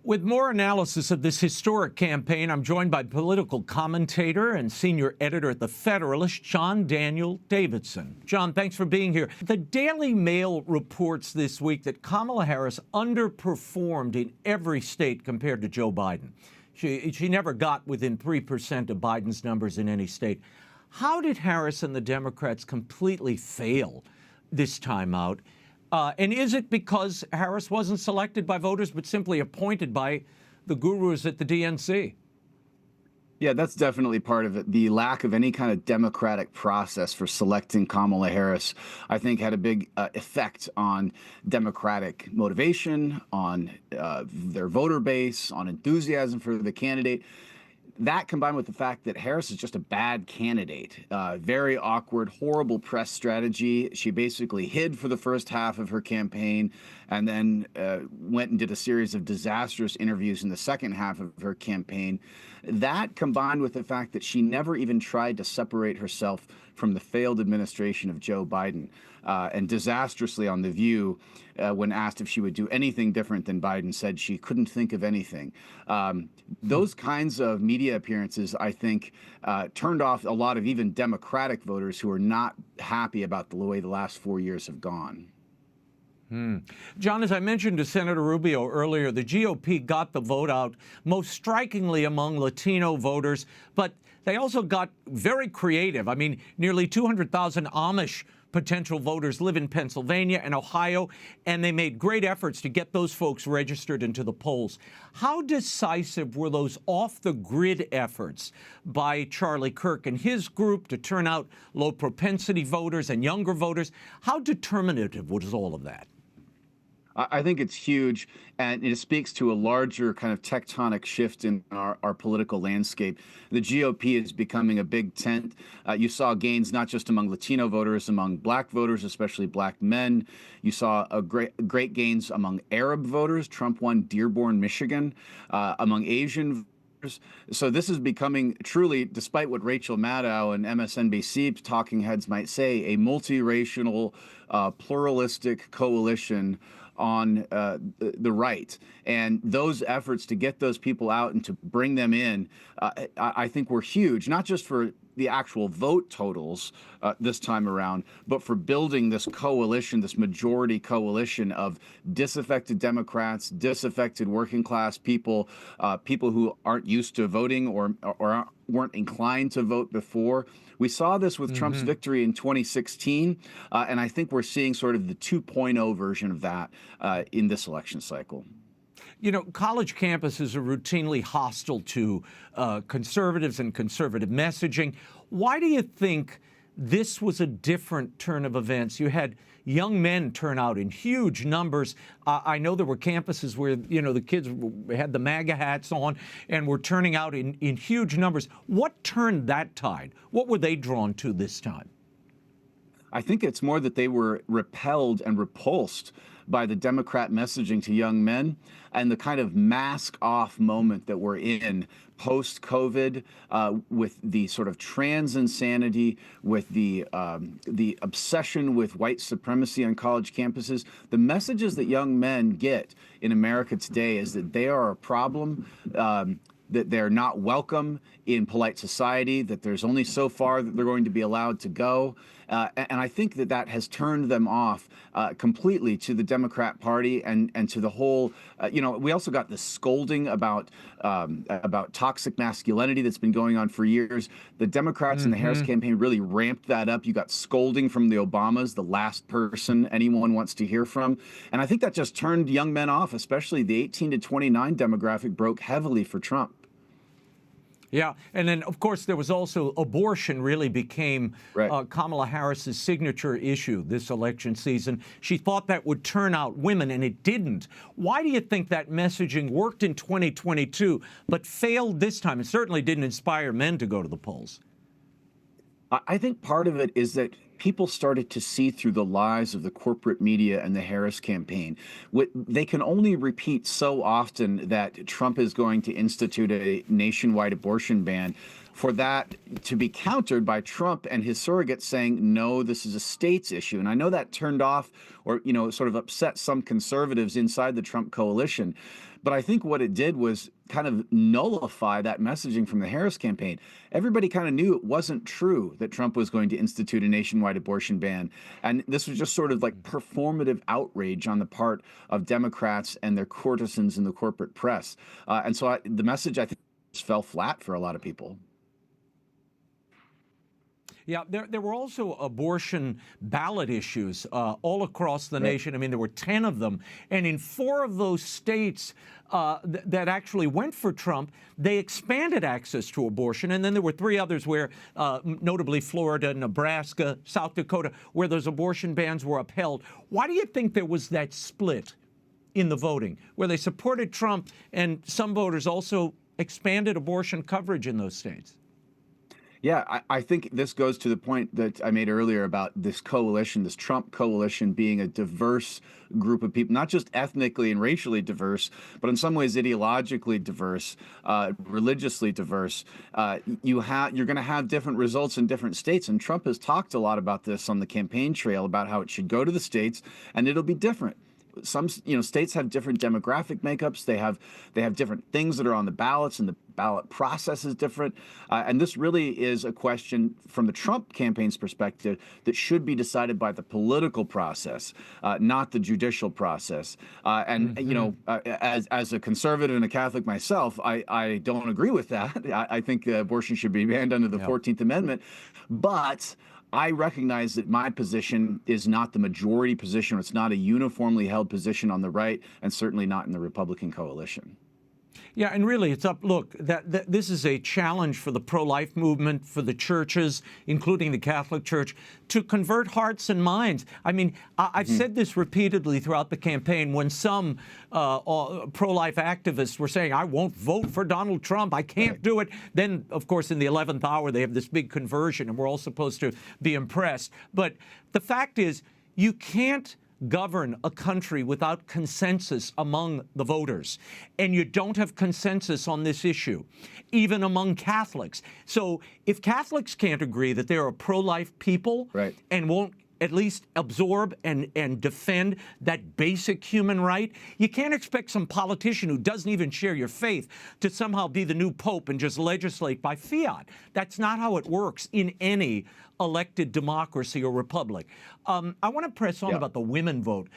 With more analysis of this historic campaign, I'm joined by political commentator and senior editor at the Federalist, Daniel Davidson. John, thanks for being here. The Daily Mail reports this week that Kamala Harris underperformed in every state compared to Joe Biden. She never got within 3% of Biden's numbers in any state. How did Harris and the Democrats completely fail this time out? And is it because Harris wasn't selected by voters, but simply appointed by the gurus at the DNC? Yeah, that's definitely part of it. The lack of any kind of democratic process for selecting Kamala Harris, I think, had a big effect on Democratic motivation, on their voter base, on enthusiasm for the candidate. That combined with the fact that Harris is just a bad candidate, very awkward, horrible press strategy. She basically hid for the first half of her campaign and then went and did a series of disastrous interviews in the second half of her campaign. That combined with the fact that she never even tried to separate herself from the failed administration of Joe Biden, and disastrously on The View, when asked if she would do anything different than Biden, said she couldn't think of anything. Those kinds of media appearances, I think, turned off a lot of even Democratic voters who are not happy about the way the last 4 years have gone. John, as I mentioned to Senator Rubio earlier, the GOP got the vote out most strikingly among Latino voters, but they also got very creative. I mean, nearly 200,000 Amish potential voters live in Pennsylvania and Ohio, and they made great efforts to get those folks registered into the polls. How decisive were those off-the-grid efforts by Charlie Kirk and his group to turn out low-propensity voters and younger voters? How determinative was all of that? I think it's huge, and it speaks to a larger kind of tectonic shift in our political landscape. The GOP is becoming a big tent. You saw gains not just among Latino voters, among black voters, especially black men. You saw great gains among Arab voters. Trump won Dearborn, Michigan, among Asian voters. So this is becoming truly, despite what Rachel Maddow and MSNBC talking heads might say, a multiracial, pluralistic coalition on the right. And those efforts to get those people out and to bring them in, I think were huge, not just for the actual vote totals this time around, but for building this coalition, this majority coalition of disaffected Democrats, disaffected working class people, people who aren't used to voting or weren't inclined to vote before. We saw this with Trump's victory in 2016, and I think we're seeing sort of the 2.0 version of that in this election cycle. You know, college campuses are routinely hostile to conservatives and conservative messaging. Why do you think this was a different turn of events? You had young men turn out in huge numbers. I know there were campuses where, you know, the kids had the MAGA hats on and were turning out in huge numbers. What turned that tide? What were they drawn to this time? I think it's more that they were repelled and repulsed by the Democrat messaging to young men and the kind of mask-off moment that we're in post-COVID, with the sort of trans insanity, with the obsession with white supremacy on college campuses. The messages that young men get in America today is that they are a problem, that they're not welcome in polite society, that there's only so far that they're going to be allowed to go. And I think that that has turned them off completely to the Democrat Party and to the whole, you know, we also got the scolding about toxic masculinity that's been going on for years. The Democrats in the Harris campaign really ramped that up. You got scolding from the Obamas, the last person anyone wants to hear from. And I think that just turned young men off, especially the 18 to 29 demographic broke heavily for Trump. Yeah, and then, of course, there was also abortion really became Kamala Harris's signature issue this election season. She thought that would turn out women, and it didn't. Why do you think that messaging worked in 2022 but failed this time? It certainly didn't inspire men to go to the polls. I think part of it is that people started to see through the lies of the corporate media and the Harris campaign. They can only repeat so often that Trump is going to institute a nationwide abortion ban for that to be countered by Trump and his surrogates saying, no, this is a state's issue. And I know that turned off or, you know, sort of upset some conservatives inside the Trump coalition. But I think what it did was kind of nullify that messaging from the Harris campaign. Everybody kind of knew it wasn't true that Trump was going to institute a nationwide abortion ban. And this was just sort of like performative outrage on the part of Democrats and their courtesans in the corporate press. The message, I think, just fell flat for a lot of people. Yeah, there were also abortion ballot issues all across the nation. I mean, there were 10 of them. And in 4 of those states that actually went for Trump, they expanded access to abortion. And then there were 3 others where, notably Florida, Nebraska, South Dakota, where those abortion bans were upheld. Why do you think there was that split in the voting, where they supported Trump and some voters also expanded abortion coverage in those states? Yeah, I think this goes to the point that I made earlier about this coalition, this Trump coalition being a diverse group of people, not just ethnically and racially diverse, but in some ways ideologically diverse, religiously diverse. You're going to have different results in different states, and Trump has talked a lot about this on the campaign trail about how it should go to the states, and it'll be different. Some states have different demographic makeups. They have different things that are on the ballots, and the ballot process is different. And this really is a question from the Trump campaign's perspective that should be decided by the political process, not the judicial process. As a conservative and a Catholic myself, I don't agree with that. I think abortion should be banned under the 14th Amendment, but I recognize that my position is not the majority position. It's not a uniformly held position on the right, and certainly not in the Republican coalition. Yeah, and really, it's up. Look, this is a challenge for the pro-life movement, for the churches, including the Catholic Church, to convert hearts and minds. I mean, I've said this repeatedly throughout the campaign. When some pro-life activists were saying, "I won't vote for Donald Trump. I can't do it," then, of course, in the 11th hour, they have this big conversion, and we're all supposed to be impressed. But the fact is, you can't govern a country without consensus among the voters. And you don't have consensus on this issue, even among Catholics. So if Catholics can't agree that they're a pro-life people and won't at least absorb and defend that basic human right, you can't expect some politician who doesn't even share your faith to somehow be the new pope and just legislate by fiat. That's not how it works in any elected democracy or republic. I want to press on about the women vote.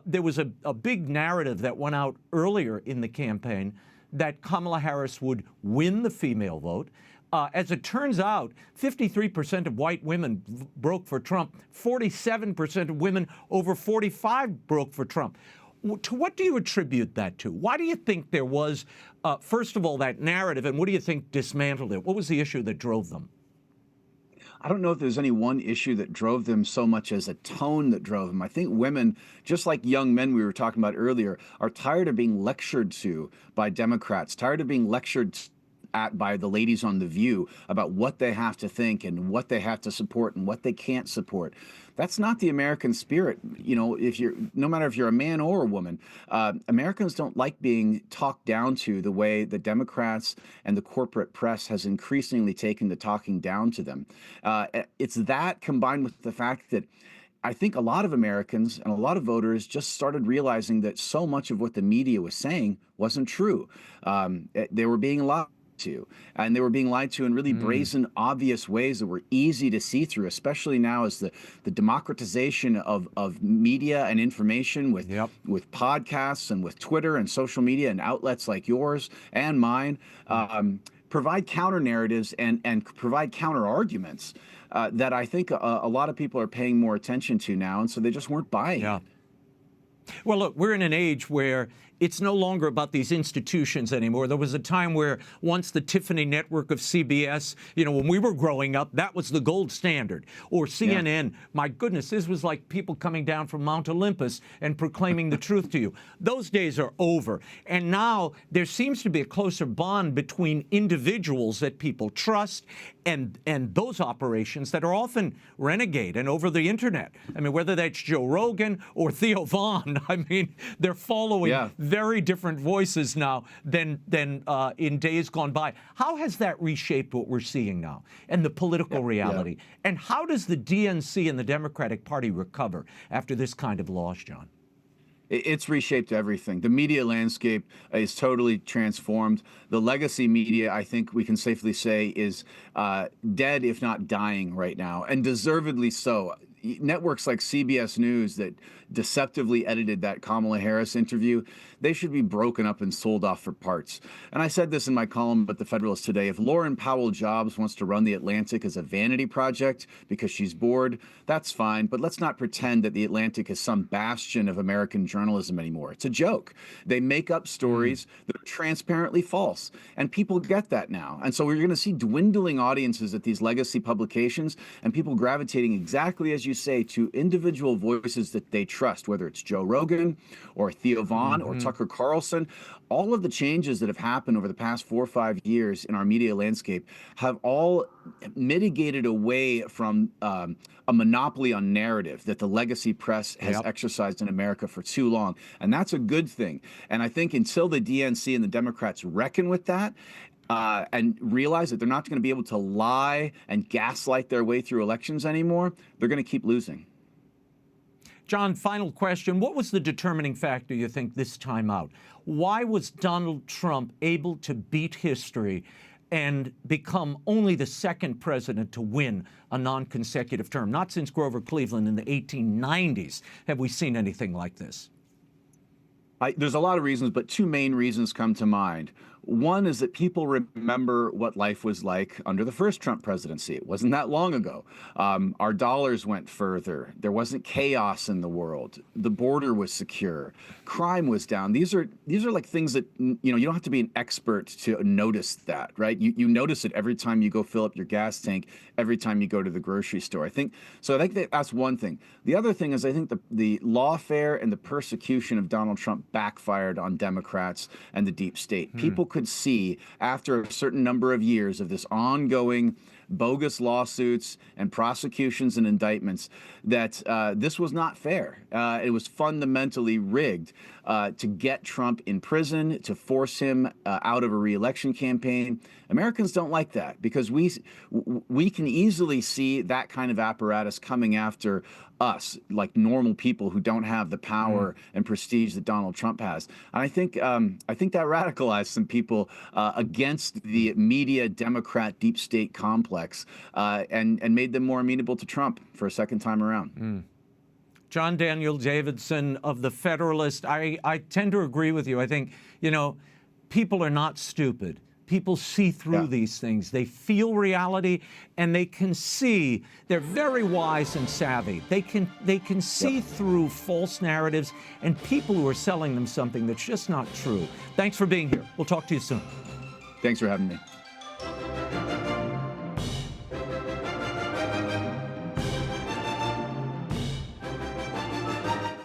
There was a big narrative that went out earlier in the campaign that Kamala Harris would win the female vote. As it turns out, 53% of white women broke for Trump. 47% of women over 45 broke for Trump. To what do you attribute that to? Why do you think there was, first of all, that narrative, and what do you think dismantled it? What was the issue that drove them? I don't know if there's any one issue that drove them so much as a tone that drove them. I think women, just like young men we were talking about earlier, are tired of being lectured to by Democrats, tired of being lectured at by the ladies on The View about what they have to think and what they have to support and what they can't support. That's not the American spirit. You know, no matter if you're a man or a woman, Americans don't like being talked down to the way the Democrats and the corporate press has increasingly taken to talking down to them. It's that combined with the fact that I think a lot of Americans and a lot of voters just started realizing that so much of what the media was saying wasn't true. They were being lied to, and they were being lied to in really brazen, obvious ways that were easy to see through, especially now as the democratization of media and information with podcasts and with Twitter and social media and outlets like yours and mine provide counter narratives and provide counter arguments that I think a lot of people are paying more attention to now, and so they just weren't buying it. Well, look, we're in an age where it's no longer about these institutions anymore. There was a time where once the Tiffany network of CBS, you know, when we were growing up, that was the gold standard. Or CNN. My goodness, this was like people coming down from Mount Olympus and proclaiming the truth to you. Those days are over. And now there seems to be a closer bond between individuals that people trust and those operations that are often renegade and over the internet. I mean, whether that's Joe Rogan or Theo Vaughn, I mean, they're following very different voices now than in days gone by. How has that reshaped what we're seeing now and the political reality? And how does the DNC and the Democratic Party recover after this kind of loss, John? It's reshaped everything. The media landscape is totally transformed. The legacy media, I think we can safely say, is dead, if not dying right now, and deservedly so. Networks like CBS News that deceptively edited that Kamala Harris interview, they should be broken up and sold off for parts. And I said this in my column at the Federalist today. If Lauren Powell Jobs wants to run the Atlantic as a vanity project because she's bored, that's fine. But let's not pretend that the Atlantic is some bastion of American journalism anymore. It's a joke. They make up stories that are transparently false. And people get that now. And so we're going to see dwindling audiences at these legacy publications and people gravitating exactly as you say to individual voices that they trust, whether it's Joe Rogan or Theo Vaughn or Tucker Carlson. All of the changes that have happened over the past 4 or 5 years in our media landscape have all mitigated away from a monopoly on narrative that the legacy press has exercised in America for too long. And that's a good thing. And I think until the DNC and the Democrats reckon with that, and realize that they're not going to be able to lie and gaslight their way through elections anymore, they're going to keep losing. John, final question. What was the determining factor, you think, this time out? Why was Donald Trump able to beat history and become only the second president to win a non-consecutive term? Not since Grover Cleveland in the 1890s have we seen anything like this. There's a lot of reasons, but two main reasons come to mind. One is that people remember what life was like under the first Trump presidency. It wasn't that long ago. Our dollars went further. There wasn't chaos in the world. The border was secure. Crime was down. These are like things that, you don't have to be an expert to notice that, right? You notice it every time you go fill up your gas tank, every time you go to the grocery store. I think that's one thing. The other thing is I think the lawfare and the persecution of Donald Trump backfired on Democrats and the deep state. People could see after a certain number of years of this ongoing bogus lawsuits and prosecutions and indictments that this was not fair. It was fundamentally rigged to get Trump in prison, to force him out of a re-election campaign. Americans don't like that because we can easily see that kind of apparatus coming after us, like normal people who don't have the power and prestige that Donald Trump has. And I think that radicalized some people against the media Democrat deep state complex and made them more amenable to Trump for a second time around. John Daniel Davidson of the Federalist, I tend to agree with you. I think, people are not stupid. People see through these things. They feel reality, and they can see. They're very wise and savvy. They can see through false narratives and people who are selling them something that's just not true. Thanks for being here. We'll talk to you soon. Thanks for having me.